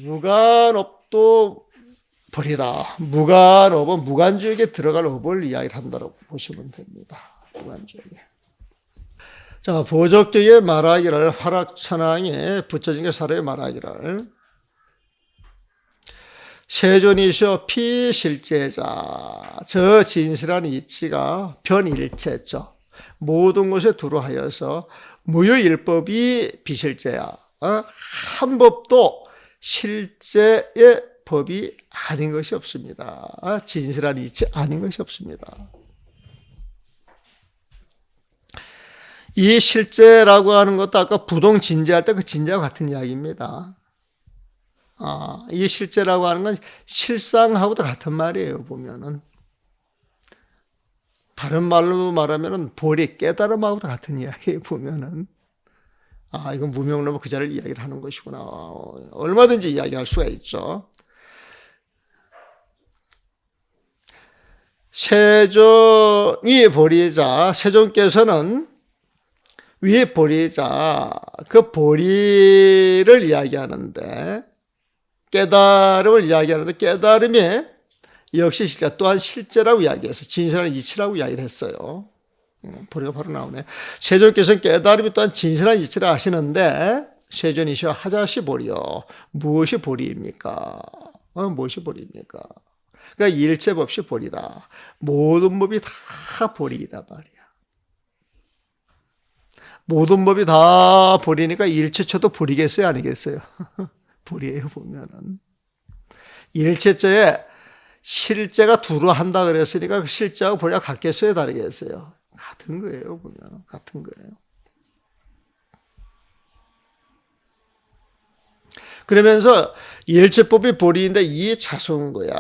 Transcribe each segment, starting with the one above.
무간업도 벌이다. 무간업은 무간지역에 들어갈 업을 이야기를 한다고 보시면 됩니다. 무간지역에. 자, 보적격에 말하기를, 화락천왕에 붙여진 게 사람이 말하기를, 세존이시여 피실제자, 저 진실한 이치가 변일체죠. 모든 것에 두루하여서 무효일법이 비실제야. 한 법도 실제의 법이 아닌 것이 없습니다. 진실한 이치 아닌 것이 없습니다. 이 실제라고 하는 것도 아까 부동 진제할 때 그 진제와 같은 이야기입니다. 이 실제라고 하는 건 실상하고도 같은 말이에요, 보면은. 다른 말로 말하면은 보리, 깨달음하고도 같은 이야기예요, 보면은. 이건 무명로고 그 자리를 이야기를 하는 것이구나. 얼마든지 이야기할 수가 있죠. 세존이 보리자, 세존께서는 위 보리자, 그 보리를 이야기하는데, 깨달음을 이야기하는데, 깨달음이 역시 실제 또한 실제라고 이야기해서 진실한 이치라고 이야기를 했어요. 보리가 바로 나오네. 세존께서는 깨달음이 또한 진실한 이치라 하시는데, 세존이시여 하자시 보리요. 무엇이 보리입니까? 무엇이 보리입니까? 그러니까 일체 없이 보리다. 모든 법이 다 보리이다 말이야. 모든 법이 다 보리니까 일체처도 보리겠어요, 아니겠어요? 보리예요, 보면은. 일체처에 실제가 두루 한다 그랬으니까 그 실제하고 보리가 같겠어요, 다르겠어요? 같은 거예요, 보면. 같은 거예요. 그러면서 일체법이 보리인데 이 자성거야.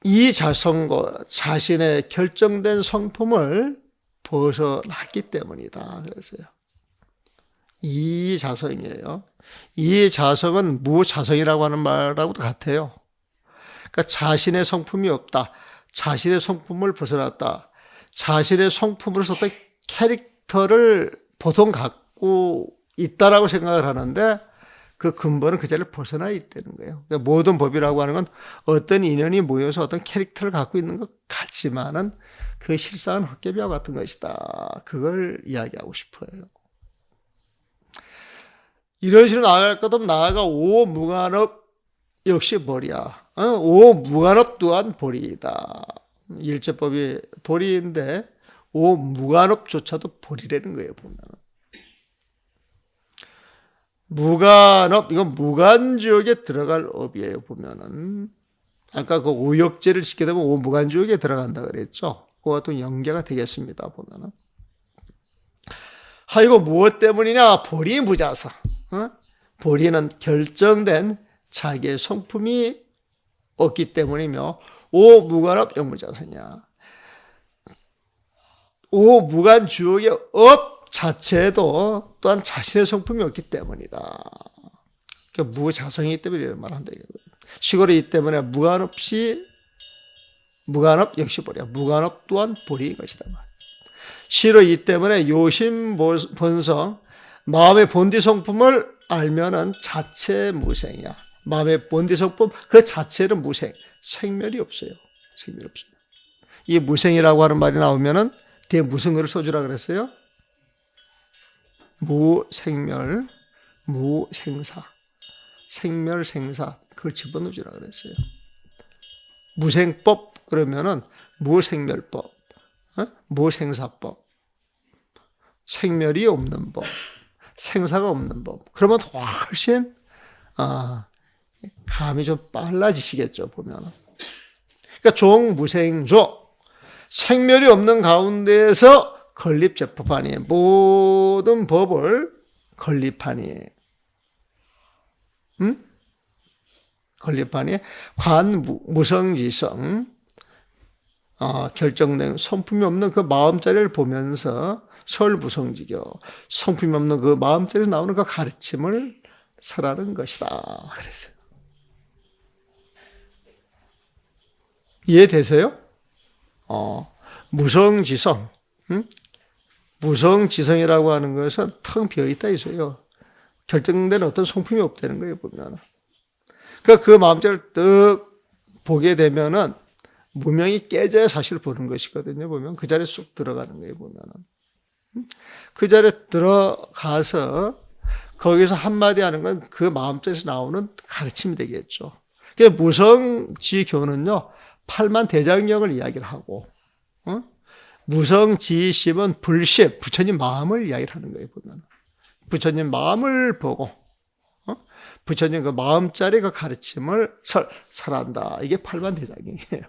이 자성거, 자신의 결정된 성품을 벗어났기 때문이다. 그래서요. 이 자성이에요. 이 자성은 무자성이라고 하는 말하고도 같아요. 그러니까 자신의 성품이 없다. 자신의 성품을 벗어났다. 자신의 성품으로서 어떤 캐릭터를 보통 갖고 있다라고 생각을 하는데 그 근본은 그 자리를 벗어나 있다는 거예요. 그러니까 모든 법이라고 하는 건 어떤 인연이 모여서 어떤 캐릭터를 갖고 있는 것 같지만은 그 실상은 헛개비와 같은 것이다. 그걸 이야기하고 싶어요. 이런 식으로 나아갈 것 없으면 나아가 오무간업 역시 보리야. 오무간업 또한 보리이다. 일체법이 보리인데 오무간업조차도 보리라는 거예요, 보면. 무간업, 이건 무간지옥에 들어갈 업이에요, 보면은. 아까 그 오역제를 시키게 되면 오무간지옥에 들어간다 그랬죠. 그와 또 연계가 되겠습니다, 보면은. 이거 무엇 때문이냐? 보리 무자사. 보리는 결정된 자기의 성품이 없기 때문이며, 오무간업 영무자사냐. 오무간지옥의 업 자체도 또한 자신의 성품이 없기 때문이다. 그러니까 무자성이기 때문에 이런 말을 한다. 시골이기 때문에 무간업 역시 보리야. 무간업 또한 보리인 것이다. 시로이기 때문에 요심본성, 마음의 본디 성품을 알면은 자체 무생이야. 마음의 본디 성품 그 자체는 무생, 생멸이 없어요. 생멸이 없습니다. 이 무생이라고 하는 말이 나오면은 뒤에 무슨 글을 써주라 그랬어요? 무생멸, 무생사, 생멸생사 그걸 집어넣으라 그랬어요. 무생법 그러면은 무생멸법, 무생사법, 생멸이 없는 법, 생사가 없는 법. 그러면 훨씬 감이 좀 빨라지시겠죠, 보면은. 그러니까 종무생조, 생멸이 없는 가운데에서 건립제법하니 모든 법을 건립하니 건립하니 관무성지성 결정된 성품이 없는 그 마음자리를 보면서 설무성지교 성품이 없는 그 마음자리에서 나오는 그 가르침을 설하는 것이다. 그랬어요. 이해되세요? 무성지성 무성지성이라고 하는 것은 텅 비어있다 있어요. 결정된 어떤 성품이 없다는 거예요, 보면은. 그러니까 그 마음자를 떡 보게 되면은 무명이 깨져야 사실 보는 것이거든요, 보면. 그 자리에 쑥 들어가는 거예요, 보면은. 그 자리에 들어가서 거기서 한마디 하는 건 그 마음자에서 나오는 가르침이 되겠죠. 그러니까 무성지교는요, 팔만대장경을 이야기를 하고, 무성지심은 불심, 부처님 마음을 이야기를 하는 거예요, 보면. 부처님 마음을 보고, 부처님 그 마음자리 그 가르침을 설한다. 이게 팔만대장경이에요.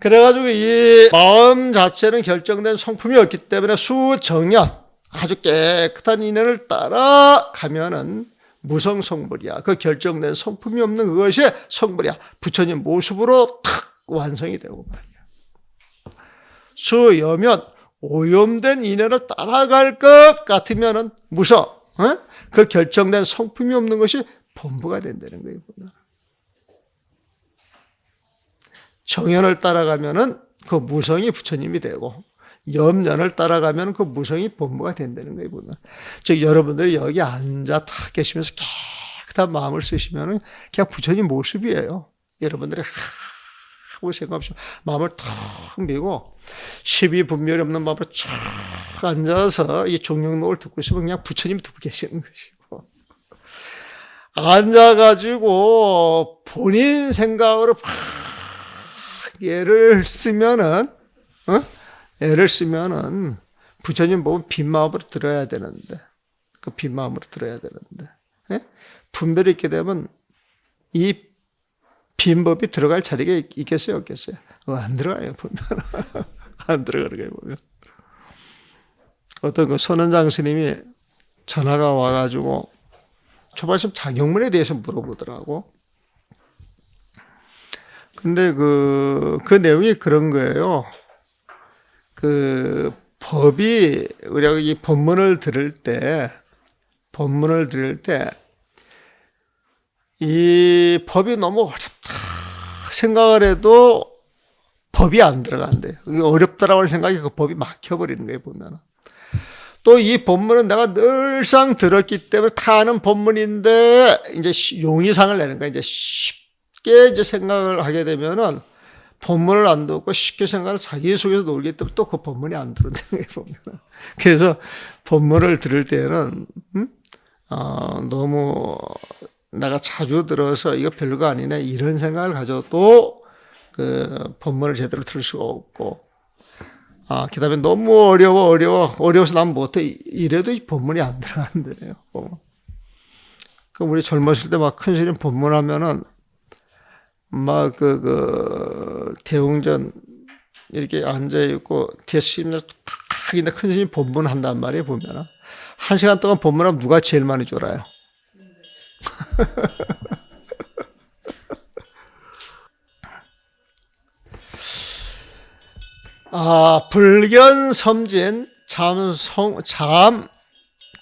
그래가지고 이 마음 자체는 결정된 성품이었기 때문에 수정년, 아주 깨끗한 인연을 따라가면은 무성성불이야. 그 결정된 성품이 없는 그것이 성불이야. 부처님 모습으로 탁 완성이 되고 말이야. 수여면 오염된 인연을 따라갈 것 같으면은 무성, 그 결정된 성품이 없는 것이 본부가 된다는 거예요. 정연을 따라가면은 그 무성이 부처님이 되고, 염년을 따라가면 그 무성이 본부가 된다는 거예요, 보면. 즉, 여러분들이 여기 앉아 탁 계시면서 깨끗한 마음을 쓰시면은 그냥 부처님 모습이에요. 여러분들이 아무 생각 없이 마음을 탁 미고, 십이분별이 없는 마음으로 쫙 앉아서 이 종령록을 듣고 있으면 그냥 부처님이 듣고 계시는 것이고, 앉아가지고 본인 생각으로 애를 쓰면은, 부처님 보면 빈 마음으로 들어야 되는데, 그 빈 마음으로 들어야 되는데, 분별이 있게 되면 이 빈 법이 들어갈 자리가 있겠어요, 없겠어요? 안 들어가요, 보면. 안 들어가는 거예요, 보면. 어떤 그 선원장 스님이 전화가 와가지고 초발심 장영문에 대해서 물어보더라고. 근데 그 내용이 그런 거예요. 그 법이, 우리가 이 법문을 들을 때, 이 법이 너무 어렵다 생각을 해도 법이 안 들어간대요. 어렵다라고 하는 생각이 그 법이 막혀버리는 거예요, 보면. 또 이 법문은 내가 늘상 들었기 때문에 다 아는 법문인데, 이제 용의상을 내는 거야. 이제 쉽게 이제 생각을 하게 되면은 법문을 안 듣고 쉽게 생각을 자기 속에서 놀기 때문에 또 그 법문이 안 들어오는 거예요, 보면. 그래서 법문을 들을 때는, 너무 내가 자주 들어서 이거 별거 아니네 이런 생각을 가져도 그 법문을 제대로 들을 수가 없고, 그 다음에 너무 어려워서 난 못해 이래도 이 법문이 안 들어간대요. 그 우리 젊었을 때 막 큰 스님 법문하면은 막 대웅전 이렇게 앉아있고 뒤에 스님들 탁 있는데 큰 스님 법문한단 말이에요, 보면은. 1시간 동안 법문하면 누가 제일 많이 졸아요? 불견 섬진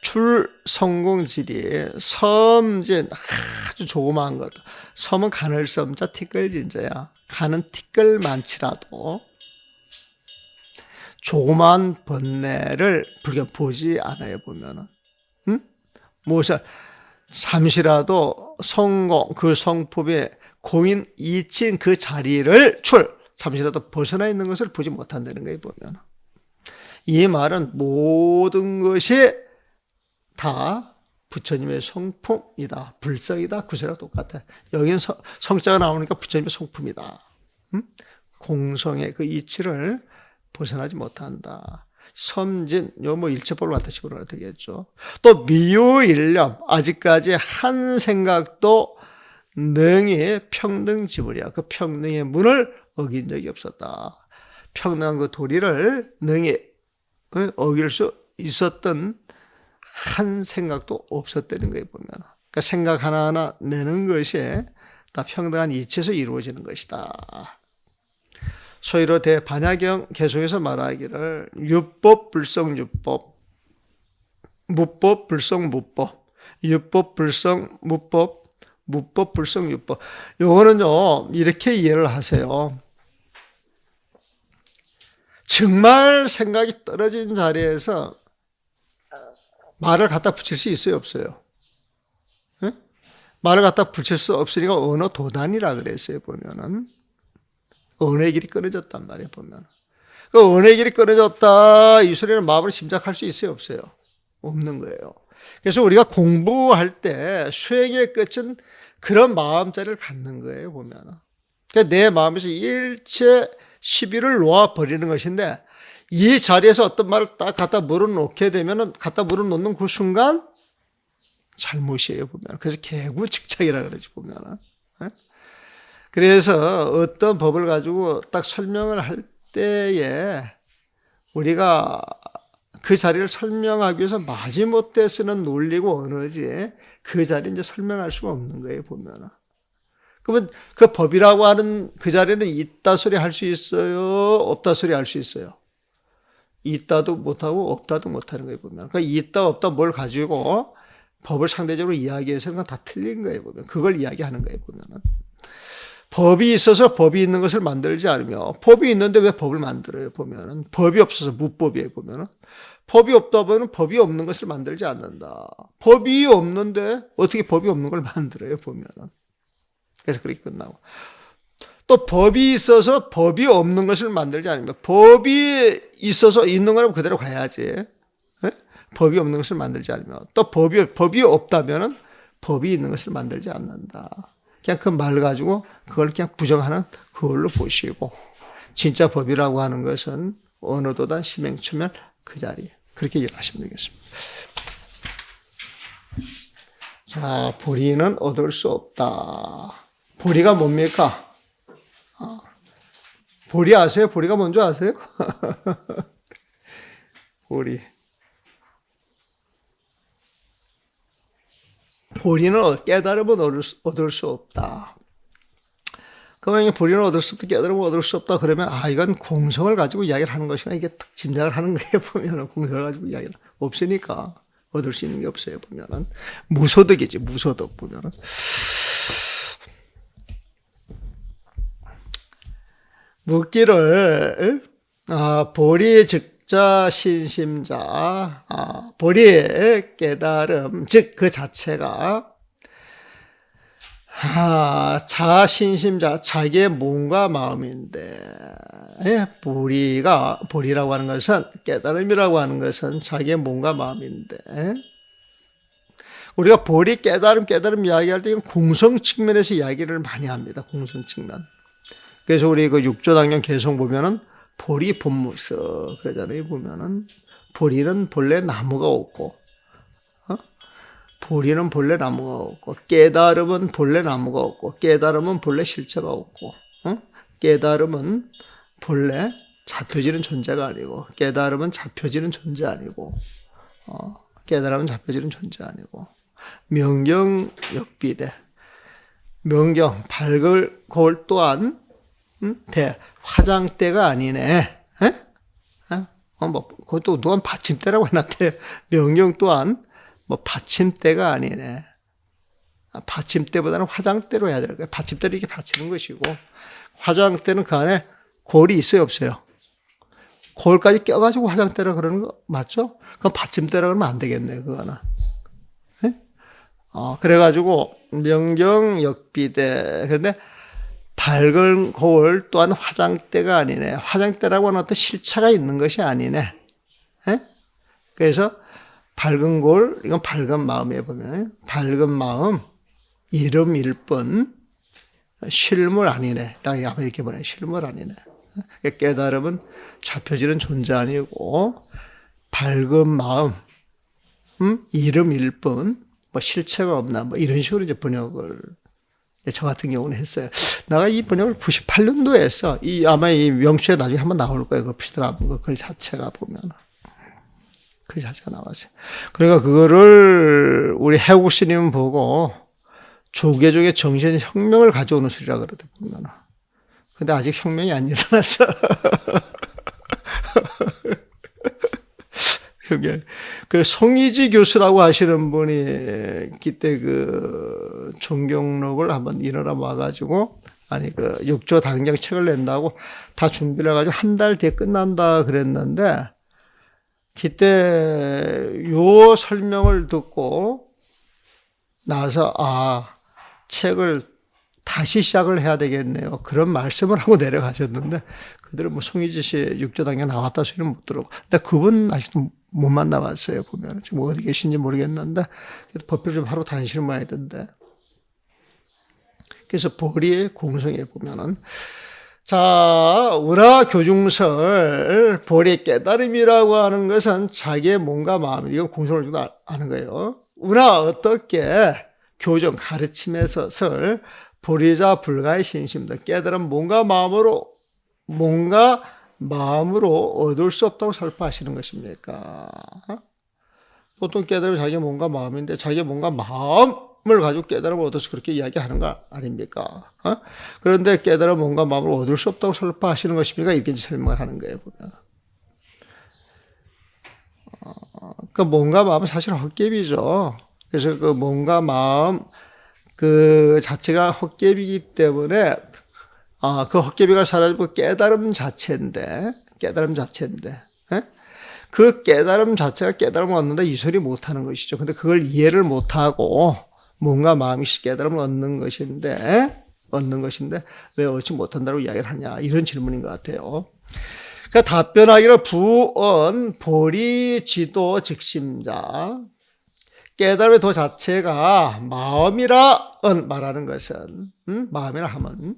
출성공지리 섬진 아주 조그마한 것. 섬은 가늘 섬자 티끌진자야. 가는 티끌 많지라도 조그마한 번뇌를 불견 보지 않아요, 보면은. 무엇을 잠시라도 성공, 그 성품의 공인 이친 그 자리를 잠시라도 벗어나 있는 것을 보지 못한다는 거예요, 보면. 이 말은 모든 것이 다 부처님의 성품이다, 불성이다, 그 소리가 똑같아. 여기는 성자가 나오니까 부처님의 성품이다. 공성의 그 이치를 벗어나지 못한다. 섬진, 뭐 일체법을 갖다 집어넣어야 되겠죠. 또 미유일념, 아직까지 한 생각도 능히 평등지불이야. 그 평등의 문을 어긴 적이 없었다. 평등한 그 도리를 능히 어길 수 있었던 한 생각도 없었다는 거예요, 보면. 그러니까 생각 하나하나 내는 것이 다 평등한 이치에서 이루어지는 것이다. 소위로 대반야경 계속해서 말하기를 유법 불성 유법, 무법 불성 무법, 유법 불성 무법, 무법 불성 유법. 요거는요 이렇게 이해를 하세요. 정말 생각이 떨어진 자리에서 말을 갖다 붙일 수 있어요, 없어요? 네? 말을 갖다 붙일 수 없으니까 언어 도단이라 그랬어요, 보면은. 언어의 길이 끊어졌단 말이에요, 보면. 그 언어의 길이 끊어졌다, 이 소리는 마음으로 짐작할 수 있어요, 없어요? 없는 거예요. 그래서 우리가 공부할 때 수행의 끝은 그런 마음자리를 갖는 거예요, 보면. 그러니까 내 마음에서 일체 시비를 놓아버리는 것인데, 이 자리에서 어떤 말을 딱 갖다 물어놓게 되면은, 갖다 물어놓는 그 순간, 잘못이에요, 보면. 그래서 개구직작이라 그러지, 보면은. 그래서 어떤 법을 가지고 딱 설명을 할 때에 우리가 그 자리를 설명하기 위해서 마지못해 쓰는 논리고 언어지 그 자리를 이제 설명할 수가 없는 거예요, 보면은. 그러면 그 법이라고 하는 그 자리는 있다 소리 할 수 있어요? 없다 소리 할 수 있어요? 있다도 못하고 없다도 못하는 거예요, 보면. 그러니까 있다, 없다 뭘 가지고 법을 상대적으로 이야기해서는 건 다 틀린 거예요, 보면. 그걸 이야기하는 거예요, 보면은. 법이 있어서 법이 있는 것을 만들지 않으며, 법이 있는데 왜 법을 만들어요, 보면은. 법이 없어서 무법이에요, 보면은. 법이 없다 보면 법이 없는 것을 만들지 않는다. 법이 없는데 어떻게 법이 없는 걸 만들어요, 보면은. 그래서 그렇게 끝나고. 또 법이 있어서 법이 없는 것을 만들지 않으며, 법이 있어서 있는 거라면 그대로 가야지. 네? 법이 없는 것을 만들지 않으며, 또 법이 없다면은 법이 있는 것을 만들지 않는다. 그냥 그 말 가지고 그걸 그냥 부정하는 그걸로 보시고, 진짜 법이라고 하는 것은 어느 도단 심행처면 그 자리에. 그렇게 이해하시면 되겠습니다. 자, 불의는 얻을 수 없다. 불의가 뭡니까? 불의 아세요? 불의가 뭔지 아세요? 불의. 불의는 깨달음은 얻을 수 없다. 그러면 불의는 얻을 수 없다, 깨달음은 얻을 수 없다 그러면 이건 공성을 가지고 이야기를 하는 것이나 이게 딱 짐작을 하는 거예요, 보면은. 공성을 가지고 이야기를 없으니까 얻을 수 있는 게 없어요, 보면은. 무소득이지, 무소득 보면은. 묻기를 보리 즉자 신심자, 보리의 깨달음 즉 그 자체가 자신심자, 자기의 몸과 마음인데, 보리라고 하는 것은, 깨달음이라고 하는 것은 자기의 몸과 마음인데, 우리가 보리, 깨달음 이야기할 때 이건 공성 측면에서 이야기를 많이 합니다. 공성 측면. 그래서 우리 그 육조당경 개성 보면은 보리 본무서 그러잖아요. 보면은 보리는 본래 나무가 없고, 보리는 본래 나무가 없고, 깨달음은 본래 나무가 없고, 깨달음은 본래 실체가 없고, 깨달음은 본래 잡혀지는 존재가 아니고, 깨달음은 잡혀지는 존재 아니고, 깨달음은 잡혀지는 존재 아니고, 명경역비대, 명경 밝을 거울 또한 화장대가 아니네. 그것도 누가 받침대라고 해놨대. 명경 또한 받침대가 아니네. 받침대보다는 화장대로 해야 될 거예요. 받침대를 이렇게 받치는 것이고, 화장대는 그 안에 골이 있어요, 없어요? 골까지 껴가지고 화장대라 그러는 거 맞죠? 그럼 받침대라 그러면 안 되겠네, 그거는. 그래가지고, 명경역비대. 그런데, 밝은 거울 또한 화장대가 아니네. 화장대라고 하는 어떤 실체가 있는 것이 아니네. 그래서, 밝은 거울, 이건 밝은 마음에 보면, 밝은 마음, 이름일 뿐, 실물 아니네. 딱 이렇게 보내, 실물 아니네. 깨달음은 잡혀지는 존재 아니고, 밝은 마음, 이름일 뿐, 실체가 없나, 이런 식으로 이제 번역을, 저 같은 경우는 했어요. 내가 이 번역을 98년도에 했어. 아마 이 명수에 나중에 한번 나올 거예요. 그 피드라고 글 자체가 보면. 그 자체가 나왔어요. 그러니까 그거를 우리 해국 스님은 보고 조계종의 정신혁명을 가져오는 소리라 그러대, 보면. 근데 아직 혁명이 안 일어났어. 그 송이지 교수라고 하시는 분이 그때 그 종경록을 한번 일어나 와가지고 아니 그 6조 당장 책을 낸다고 다 준비를 해가지고 한 달 뒤에 끝난다 그랬는데 그때 요 설명을 듣고 나서 책을 다시 시작을 해야 되겠네요. 그런 말씀을 하고 내려가셨는데 그대로 뭐 송희지 씨 6조 당장 나왔다 소리는 못 들었고 근데 그분 아직도 못 만나봤어요. 보면 지금 어디 계신지 모르겠는데 법회를 좀 하러 다니시는 모양이던데 그래서 보리의 공성에 보면은 자, 운하교중설 보리의 깨달음이라고 하는 것은 자기의 몸과 마음 이건 공성을 좀 아는 거예요. 운하 어떻게 교정 가르침에서 설 보리자 불가의 신심도 깨달음 몸과 마음으로 얻을 수 없다고 설파하시는 것입니까? 보통 깨달음이 자기 몸과 마음인데 자기 몸과 마음을 가지고 깨달음을 얻어서 그렇게 이야기하는 거 아닙니까? 그런데 깨달음 몸과 마음을 얻을 수 없다고 설파하시는 것입니까? 이렇게 설명을 하는 거예요, 보면. 그 몸과 마음은 사실 헛개비죠. 그래서 그 몸과 마음 그 자체가 헛개비이기 때문에 그 헛개비가 사라지고 깨달음 자체인데 그 깨달음 자체가 깨달음을 얻는다 이 소리 못하는 것이죠. 근데 그걸 이해를 못하고 몸과 마음이 깨달음을 얻는 것인데 왜 얻지 못한다고 이야기를 하냐 이런 질문인 것 같아요. 그러니까 답변하기를 부언 보리지도 즉심자 깨달음의 도 자체가 마음이라 말하는 것은 마음이라 하면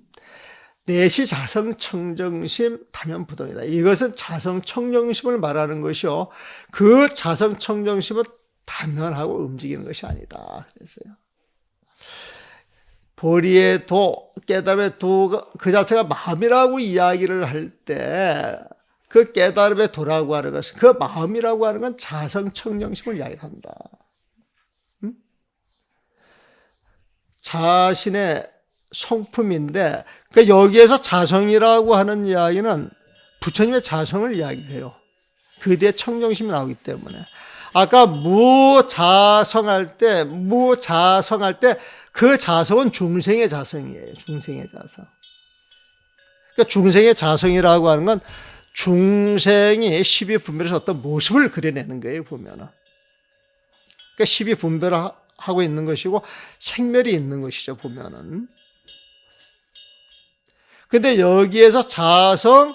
내시 자성청정심 다면부동이다. 이것은 자성청정심을 말하는 것이요. 그 자성청정심은 다면하고 움직이는 것이 아니다. 그랬어요. 보리의 도, 깨달음의 도, 그 자체가 마음이라고 이야기를 할 때 그 깨달음의 도라고 하는 것은 그 마음이라고 하는 건 자성청정심을 이야기한다. 자신의 성품인데 그러니까 여기에서 자성이라고 하는 이야기는 부처님의 자성을 이야기해요. 그 뒤에 청정심이 나오기 때문에 아까 무자성할 때 그 자성은 중생의 자성이에요. 중생의 자성. 그러니까 중생의 자성이라고 하는 건 중생이 십이분별에서 어떤 모습을 그려내는 거예요. 보면은. 그러니까 십이분별을 하고 있는 것이고 생멸이 있는 것이죠. 보면은. 근데 여기에서 자성,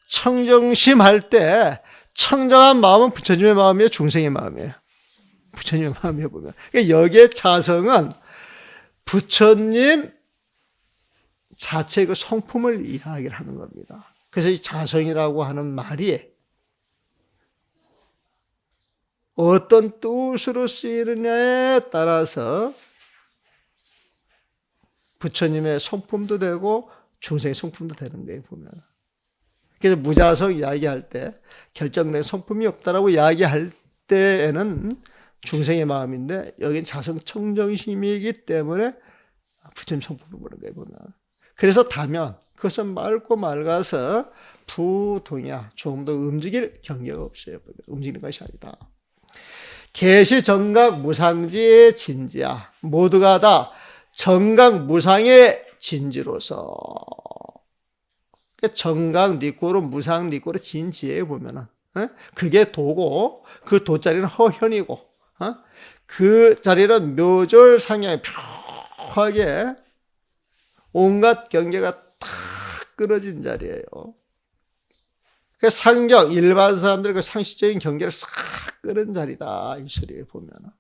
청정심 할 때 청정한 마음은 부처님의 마음이에요? 중생의 마음이에요? 부처님의 마음이에요, 보면. 그러니까 여기에 자성은 부처님 자체의 그 성품을 이야기를 하는 겁니다. 그래서 이 자성이라고 하는 말이 어떤 뜻으로 쓰이느냐에 따라서 부처님의 성품도 되고 중생의 성품도 되는 거예요, 보면. 그래서 무자성 이야기할 때 결정된 성품이 없다라고 이야기할 때에는 중생의 마음인데 여기는 자성 청정심이기 때문에 부처님 성품을 보는 거예요, 보면. 그래서 다면 그것은 맑고 맑아서 부동이야. 조금 더 움직일 경계가 없어요. 움직이는 것이 아니다. 계시 정각 무상지의 진지야. 모두가 다 정각 무상의 진지로서 정각 니꼬로 무상 니꼬로 진지에 보면은 그게 도고 그 도자리는 허현이고 그 자리는 묘절 상향이 묘하게 온갖 경계가 탁 끊어진 자리예요. 그 상경 일반 사람들의 그 상식적인 경계를 싹 끊은 자리다 이 소리에 보면은.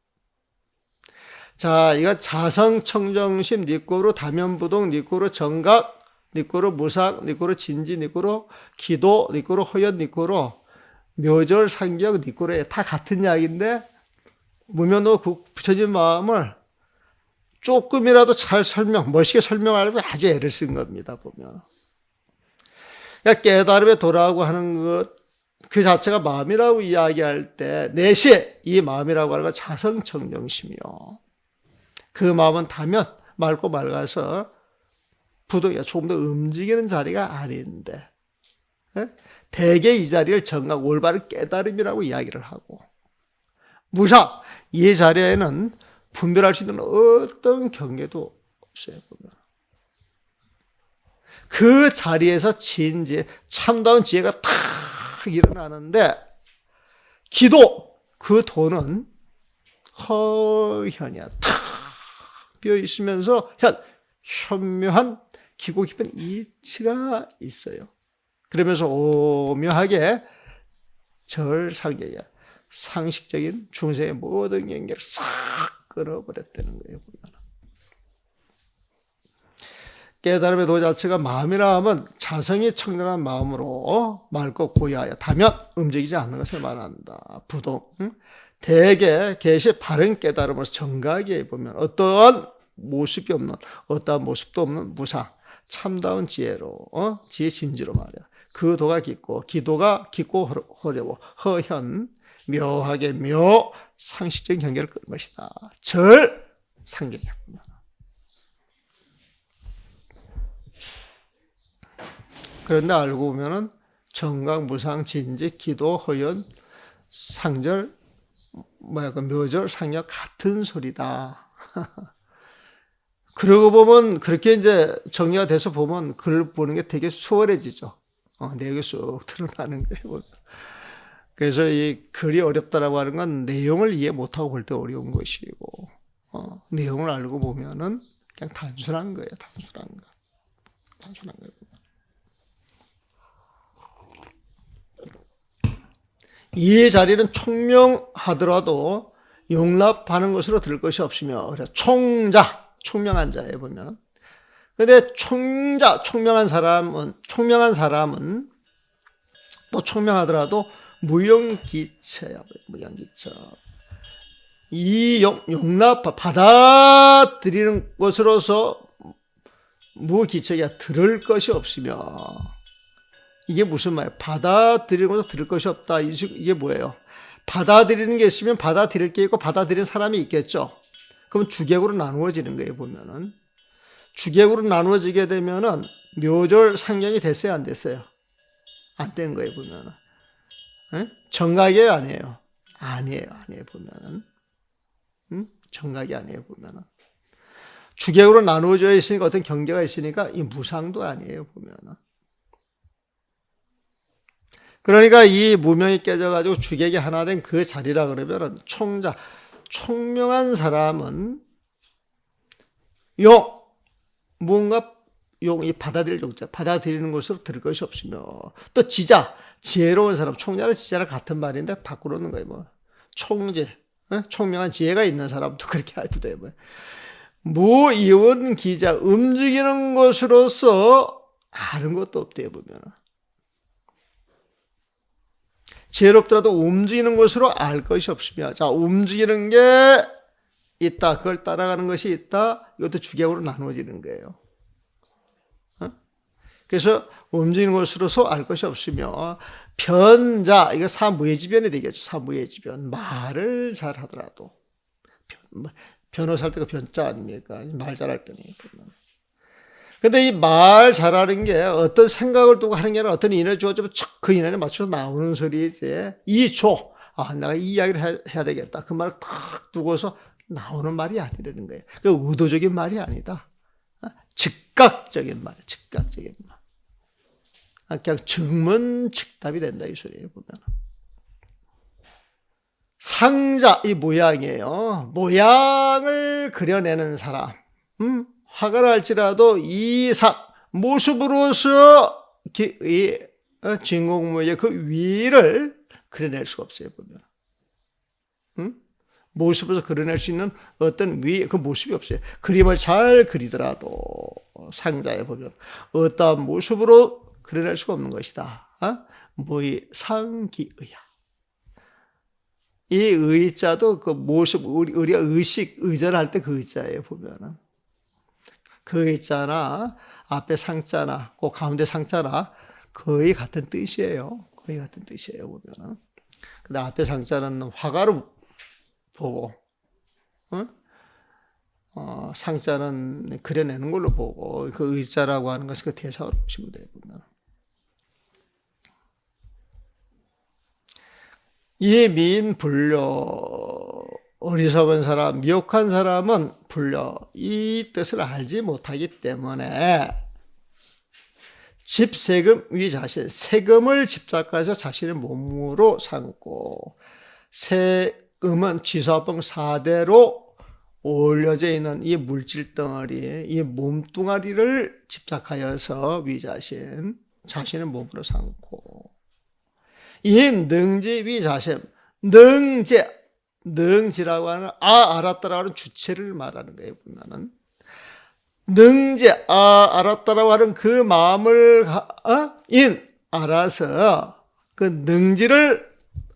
자, 이거 자성 청정심 니꼬로 다면부동 니꼬로 정각 니꼬로 무상 니꼬로 진지 니꼬로 기도 니꼬로 허연 니꼬로 묘절 상경 니꼬로에 다 같은 이야기인데 무면도 그 부처진 마음을 조금이라도 잘 멋있게 설명하려면 아주 애를 쓴 겁니다, 보면. 그러니까 깨달음에 도라고 하는 것, 그 자체가 마음이라고 이야기할 때, 내시, 이 마음이라고 하는 건 자성청정심이요. 그 마음은 다면, 맑고 맑아서, 부동이야. 조금 더 움직이는 자리가 아닌데, 대개 이 자리를 정각, 올바른 깨달음이라고 이야기를 하고, 무상, 이 자리에는 분별할 수 있는 어떤 경계도 없어요, 보면. 그 자리에서 진지, 참다운 지혜가 탁 일어나는데, 기도, 그 도는 허현이야. 탁 비어 있으면서 현묘한 기고 깊은 이치가 있어요. 그러면서 오묘하게 절상계야. 상식적인 중생의 모든 경계를 싹 끊어버렸다는 거예요. 보면. 깨달음의 도 자체가 마음이라 하면 자성이 청량한 마음으로 맑고 고야하여 다면 움직이지 않는 것을 말한다. 부동. 대개 계시 바른 깨달음으로서 정각에 보면 어떠한 모습이 없는, 어떠한 모습도 없는 무상, 참다운 지혜로, 지혜 진지로 말이야. 그 도가 깊고, 기도가 깊고 어려워, 허현, 묘하게 묘, 상식적인 경계를 끊는 것이다. 절, 상경이야. 그런데 알고 보면은 정각, 무상, 진지, 기도, 허연, 상절, 그 묘절, 상력 같은 소리다. 그러고 보면 그렇게 이제 정리가 돼서 보면 글 보는 게 되게 수월해지죠. 내용이 쑥 드러나는 거예요. 그래서 이 글이 어렵다라고 하는 건 내용을 이해 못하고 볼 때 어려운 것이고, 내용을 알고 보면은 그냥 단순한 거예요. 단순한 거예요. 이 자리는 총명하더라도 용납하는 것으로 들을 것이 없으며, 그래 총명한 자에 보면. 근데 총명한 사람은 또 총명하더라도 무용기체야, 무용기체. 이 받아들이는 것으로서 무기체가 들을 것이 없으며, 이게 무슨 말이에요? 받아들이는 것으로 들을 것이 없다. 이게 뭐예요? 받아들이는 게 있으면 받아들일 게 있고 받아들이는 사람이 있겠죠. 그럼 주객으로 나누어지는 거예요, 보면은. 주객으로 나누어지게 되면은 묘절 상경이 됐어요, 안 됐어요? 안 된 거예요, 보면은. 정각이에요, 아니에요? 아니에요, 보면은. 정각이 아니에요, 보면은. 주객으로 나누어져 있으니까 어떤 경계가 있으니까 이 무상도 아니에요, 보면은. 그러니까 이 무명이 깨져가지고 주객이 하나 된 그 자리라 그러면은 총명한 사람은 이 받아들일 용자, 받아들이는 것으로 들을 것이 없으며, 또 지혜로운 사람, 총자는 지자랑 같은 말인데 바꾸는 거예요, 뭐. 총명한 지혜가 있는 사람도 그렇게 해도 돼요, 뭐. 무이원 기자, 움직이는 것으로서 아는 것도 없대요, 보면은. 지혜롭더라도 움직이는 것으로 알 것이 없으며, 자, 움직이는 게 있다. 그걸 따라가는 것이 있다. 이것도 주객으로 나누어지는 거예요. 그래서 움직이는 것으로서 알 것이 없으며, 변자, 이거 사무예지변이 되겠죠. 사무예지변. 말을 잘 하더라도. 변호사 할 때가 변자 아닙니까? 말 잘할 때는. 근데 이 말 잘하는 게 어떤 생각을 두고 하는 게 아니라 어떤 인연을 주어지면 그 인연에 맞춰서 나오는 소리지. 내가 이 이야기를 해야 되겠다. 그 말을 탁 두고서 나오는 말이 아니라는 거예요. 그 의도적인 말이 아니다. 즉각적인 말. 그냥 증문즉답이 된다, 이 소리예요, 보면. 상자, 이 모양이에요. 모양을 그려내는 사람. 화가를 할지라도 이 모습으로서 이 진공모의 그 위를 그려낼 수가 없어요, 보면. 모습으로서 그려낼 수 있는 어떤 그 모습이 없어요. 그림을 잘 그리더라도 상자에 보면 어떤 모습으로 그려낼 수가 없는 것이다. 모의 상기의야. 이 의자도 그 모습, 우리가 의자를 할 때 그 의자예요, 보면은. 그 의자나 앞에 상자나 그 가운데 상자나 거의 같은 뜻이에요. 보면은. 근데 앞에 상자는 화가로 보고, 상자는 그려내는 걸로 보고, 그 의자라고 하는 것은 그 대상으로 보시면 돼요, 보면. 이 미인 불려, 어리석은 사람, 미혹한 사람은 불려 이 뜻을 알지 못하기 때문에 집세금 위 자신, 세금을 집착해서 자신의 몸으로 삼고, 세금은 지수화풍 4대로 올려져 있는 이 물질 덩어리, 이 몸뚱아리를 집착하여서 위 자신, 자신의 몸으로 삼고, 이 능지 위 자신, 능지라고 하는 알았다라고 하는 주체를 말하는 거예요. 보면은 알았다라고 하는 그 마음을 알아서 그 능지를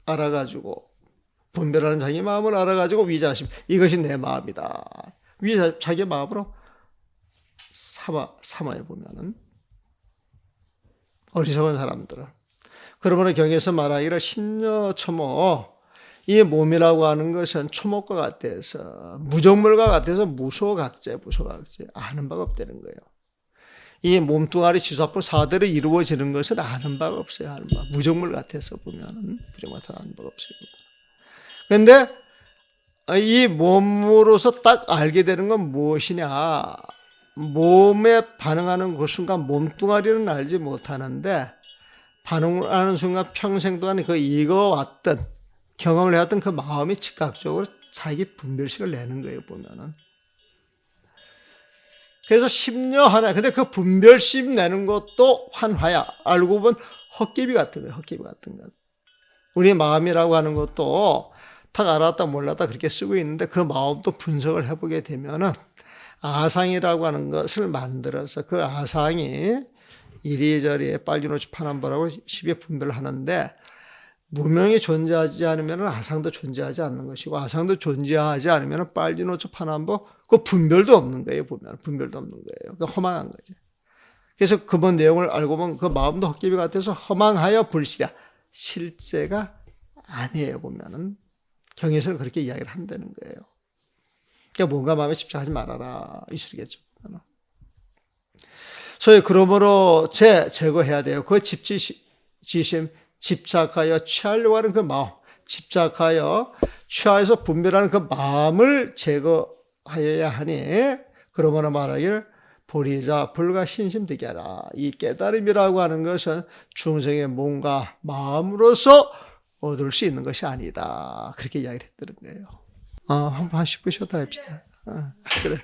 알아가지고 분별하는 자기 마음을 알아가지고 위자심, 이것이 내 마음이다. 자기 마음으로 삼아해 보면은 어리석은 사람들은. 그러므로 경에서 말하기를 신녀초모, 이 몸이라고 하는 것은 초목과 같아서, 무정물과 같아서 무소각제, 아는 바가 없다는 거예요. 이 몸뚱아리 지수화풍 4대로 이루어지는 것은 아는 바가 없어요. 아는 바. 무정물 같아서 보면은, 무정물 같아서 아는 바가 없어요. 그런데 이 몸으로서 딱 알게 되는 건 무엇이냐? 몸에 반응하는 그 순간 몸뚱아리는 알지 못하는데, 반응하는 순간 평생 동안 그 익어왔던, 경험을 해왔던 그 마음이 즉각적으로 자기 분별식을 내는 거예요, 보면은. 그래서 10년 하나, 근데 그 분별식 내는 것도 환화야. 알고 보면 헛개비 같은 거예요, 헛개비 같은 것. 우리 마음이라고 하는 것도 딱 알았다 몰랐다 그렇게 쓰고 있는데, 그 마음도 분석을 해보게 되면은 아상이라고 하는 것을 만들어서 그 아상이 이리저리 빨리노치 파남보라고 10의 분별을 하는데, 무명이 존재하지 않으면 아상도 존재하지 않는 것이고, 아상도 존재하지 않으면 빨리노초 파남보, 그 분별도 없는 거예요, 보면. 분별도 없는 거예요. 그 허망한 거지. 그래서 그번 내용을 알고 보면 그 마음도 헛개비 같아서 허망하여 불실이야. 실제가 아니에요, 보면은. 경에서는 그렇게 이야기를 한다는 거예요. 그러니까 뭔가 마음에 집착하지 말아라. 이 소리겠죠. 소위 그러므로 제거해야 돼요. 그 지심, 집착하여 취하려고 하는 그 마음, 집착하여 취하여서 분별하는 그 마음을 제거하여야 하니, 그러므로 말하기를 보리자 불가신심되게 하라. 이 깨달음이라고 하는 것은 중생의 몸과 마음으로서 얻을 수 있는 것이 아니다. 그렇게 이야기를 했다는 거예요. 한번 10분 쉬었다 합시다. 그래요.